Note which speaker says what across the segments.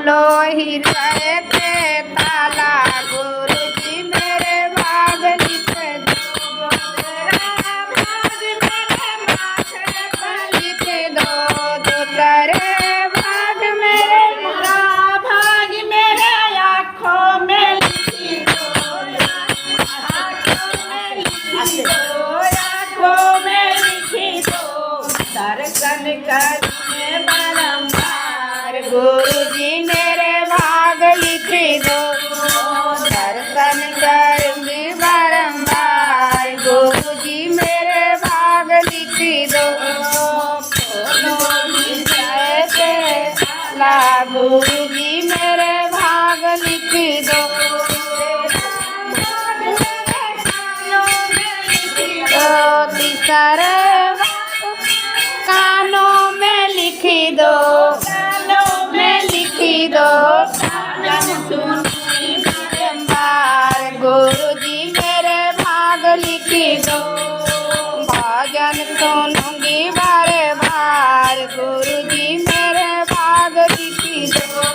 Speaker 1: खोलो हृदय के ताला गुरु जी मेरे भाग लिख दो। तेरा भाग मेरे माथे पर लिख दो। तेरे भाग मेरे भाग मेरे आँखों में लिख दो। आँखों में लिख दो। दर्शन करूँ बारंबार गुरु जी मेरे भाग लिख दो। दर्शन करूँगी बारंबार गुरु जी मेरे भाग लिख दो। गुरु जी मेरे भाग लिख दो। तीसरे कानों में लिख दो। कानों में लिख दो। बारंबार गुरु जी मेरे भाग लिख दो। भजन सुनूंगी बारे बार गुरु जी मेरे भाग लिख दो।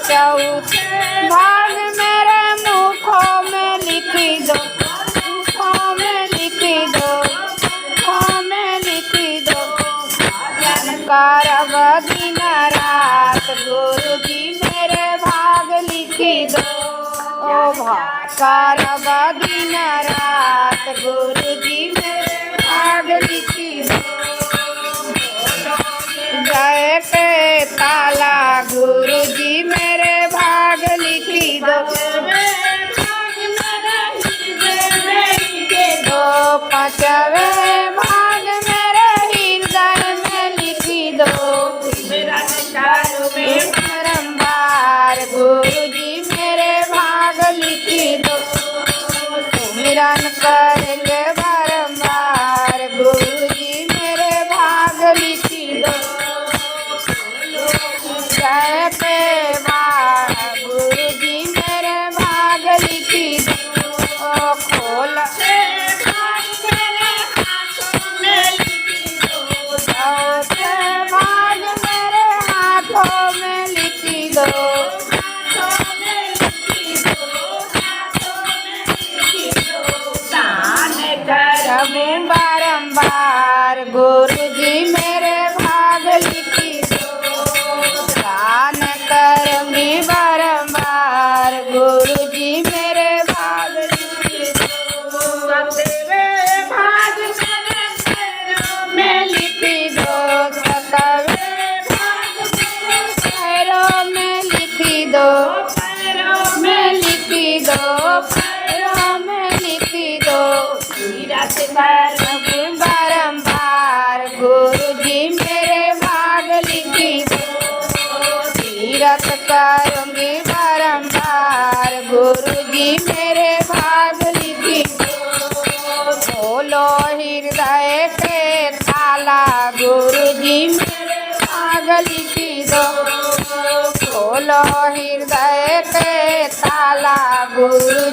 Speaker 1: चौथे भाग मेरे मुखों में लिख दो। मुखों में लिख दो। मुखों में लिख दो। भजन करब दिन रात गुरु जी मेरे भाग लिख दो। ओ करब दिन रात गुरु जी मेरे भाग लिख दो। जय के ताला गुरु जी मेरे भाग लिख दो। पांचवे भाग मेरे हृदय में लिख दो। बारंबार गुरु जी मेरे भाग लिख दो। सुमिरन करेंगे बारंबार गुरु जी मेरे भाग लिख दो। जय के गुरु जी मेरे भाग लिख दो। खोल भाग मेरे हाथों में लिख दो। करब बारंबार गुरु जी मेरे भाग लिख दो। दान करूँगी बारंबार गुरु जी मेरे भाग लिख दो। सतवें भाग मेरे पैरों में लिख दो। सतवें भाग मेरे पैरों में लिख दो। पैरों में लिख दो। पैरों में लिख दो। तीरथ करूँगी बारंबार गुरु जी मेरे भाग लिख दो। तीरथ करूँगी बारंबार गुरु जी मेरे भाग लिख दो। खोलो हृदय के ताला गुरु जी मेरे भाग लिख दो। खोलो हृदय के ताला गुरु